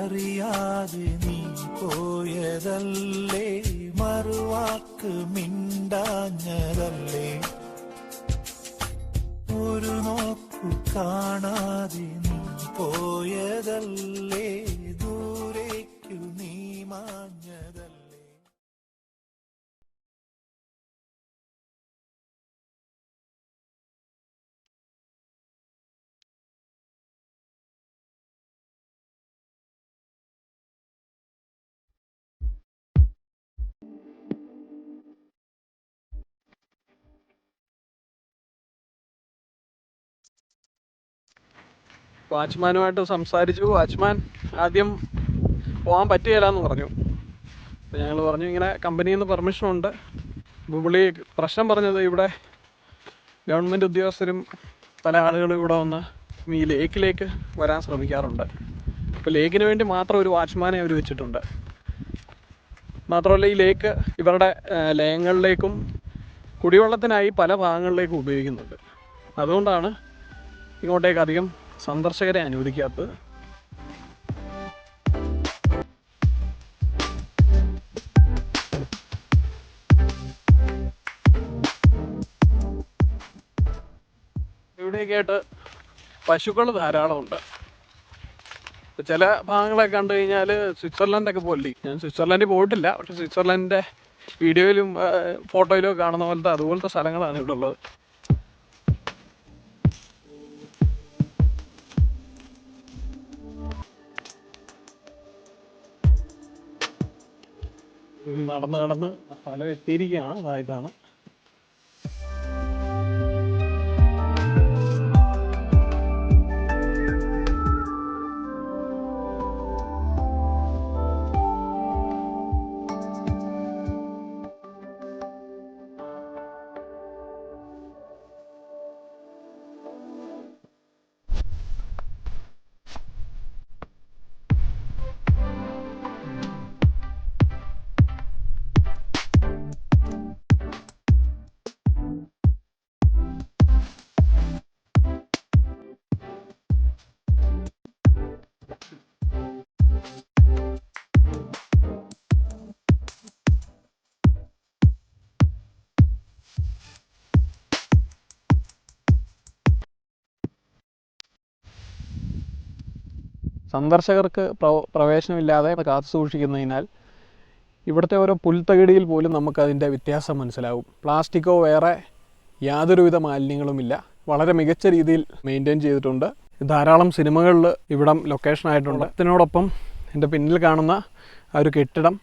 അറിയാതെ നീ പോയതല്ലേ, മറുവാക്ക് മിണ്ടാഞ്ഞതല്ലേ, ഒരു നോക്കു കാണാതെ നീ പോയതല്ലേ, ദൂരേക്കു നീ മാഞ്ഞതല്ലേ. വാച്ച്മാനുമായിട്ട് സംസാരിച്ചു. വാച്ച്മാൻ ആദ്യം പോകാൻ പറ്റുകയില്ലെന്ന് പറഞ്ഞു. അപ്പോൾ ഞങ്ങൾ പറഞ്ഞു ഇങ്ങനെ കമ്പനിയിൽ നിന്ന് പെർമിഷനുണ്ട്. അപ്പോൾ പുള്ളി പ്രശ്നം പറഞ്ഞത് ഇവിടെ ഗവൺമെൻറ് ഉദ്യോഗസ്ഥരും പല ആളുകളും ഇവിടെ വന്ന് ഈ ലേക്കിലേക്ക് വരാൻ ശ്രമിക്കാറുണ്ട്. അപ്പോൾ ലേക്കിന് വേണ്ടി മാത്രം ഒരു വാച്ച്മാനെ അവർ വെച്ചിട്ടുണ്ട്. മാത്രമല്ല ഈ ലേക്ക് ഇവരുടെ ലയങ്ങളിലേക്കും കുടിവെള്ളത്തിനായി പല ഭാഗങ്ങളിലേക്കും ഉപയോഗിക്കുന്നുണ്ട്. അതുകൊണ്ടാണ് ഇങ്ങോട്ടേക്ക് അധികം സന്ദർശകരെ അനുവദിക്കാത്തത്. ഇവിടെയൊക്കെയായിട്ട് പശുക്കൾ ധാരാളമുണ്ട്. ചില ഭാഗങ്ങളൊക്കെ കണ്ടു കഴിഞ്ഞാൽ സ്വിറ്റ്സർലൻഡൊക്കെ പോലെ. ഞാൻ സ്വിറ്റ്സർലൻഡിൽ പോയിട്ടില്ല, പക്ഷെ സ്വിറ്റ്സർലൻഡിൻ്റെ വീഡിയോയിലും ഫോട്ടോയിലും കാണുന്ന അതുപോലത്തെ സ്ഥലങ്ങളാണ് ഇവിടെ ഉള്ളത്. നടന്ന് നടന്ന് സ്ഥലം എത്തിയിരിക്കുകയാണ്. അതായിട്ടാണ് സന്ദർശകർക്ക് പ്രവേശനമില്ലാതെ കാത്തു സൂക്ഷിക്കുന്നതിനാൽ ഇവിടുത്തെ ഓരോ പുൽത്തകിടിയിൽ പോലും നമുക്കതിൻ്റെ വ്യത്യാസം മനസ്സിലാവും. പ്ലാസ്റ്റിക്കോ വേറെ യാതൊരുവിധ മാലിന്യങ്ങളുമില്ല. വളരെ മികച്ച രീതിയിൽ മെയിൻറ്റെയിൻ ചെയ്തിട്ടുണ്ട്. ധാരാളം സിനിമകളിൽ ഇവിടം ലൊക്കേഷനായിട്ടുണ്ട്. അതിനോടൊപ്പം എൻ്റെ പിന്നിൽ കാണുന്ന ആ ഒരു കെട്ടിടം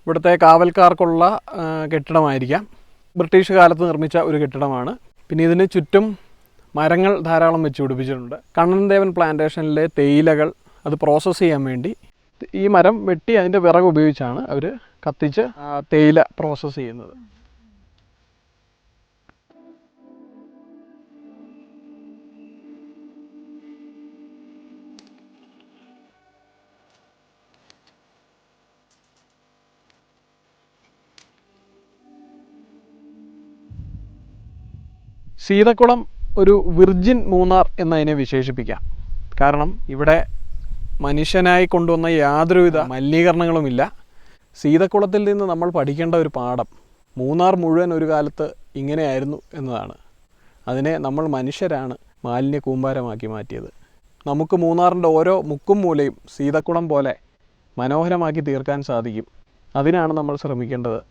ഇവിടുത്തെ കാവൽക്കാർക്കുള്ള കെട്ടിടമായിരിക്കാം. ബ്രിട്ടീഷ് കാലത്ത് നിർമ്മിച്ച ഒരു കെട്ടിടമാണ്. പിന്നെ ഇതിന് ചുറ്റും മരങ്ങൾ ധാരാളം വെച്ച് പിടിപ്പിച്ചിട്ടുണ്ട്. കണ്ണൻദേവൻ പ്ലാന്റേഷനിലെ തേയിലകൾ അത് പ്രോസസ്സ് ചെയ്യാൻ വേണ്ടി ഈ മരം വെട്ടി അതിൻ്റെ വിറക് ഉപയോഗിച്ചാണ് അവർ കത്തിച്ച് തേയില പ്രോസസ്സ് ചെയ്യുന്നത്. സീതക്കുളം ഒരു വിർജിൻ മൂന്നാർ എന്നതിനെ വിശേഷിപ്പിക്കാം. കാരണം ഇവിടെ മനുഷ്യനായി കൊണ്ടുവന്ന യാതൊരുവിധ മലിനീകരണങ്ങളുമില്ല. സീതക്കുളത്തിൽ നിന്ന് നമ്മൾ പഠിക്കേണ്ട ഒരു പാഠം മൂന്നാർ മുഴുവൻ ഒരു കാലത്ത് ഇങ്ങനെയായിരുന്നു എന്നതാണ്. അതിനെ നമ്മൾ മനുഷ്യരാണ് മാലിന്യ കൂമ്പാരമാക്കി മാറ്റിയത്. നമുക്ക് മൂന്നാറിൻ്റെ ഓരോ മുക്കും മൂലയും സീതക്കുളം പോലെ മനോഹരമാക്കി തീർക്കാൻ സാധിക്കും. അതിനാണ് നമ്മൾ ശ്രമിക്കേണ്ടത്.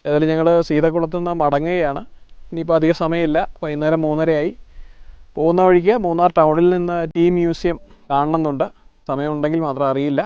ഏതായാലും ഞങ്ങൾ സീതക്കുളത്തു നിന്ന് മടങ്ങുകയാണ്. ഇനിയിപ്പോൾ അധിക സമയമില്ല, വൈകുന്നേരം 3:30 പോകുന്ന വഴിക്ക് മൂന്നാർ ടൗണിൽ നിന്ന് ടീ മ്യൂസിയം കാണണമെന്നുണ്ട്. സമയമുണ്ടെങ്കിൽ മാത്രം, അറിയില്ല.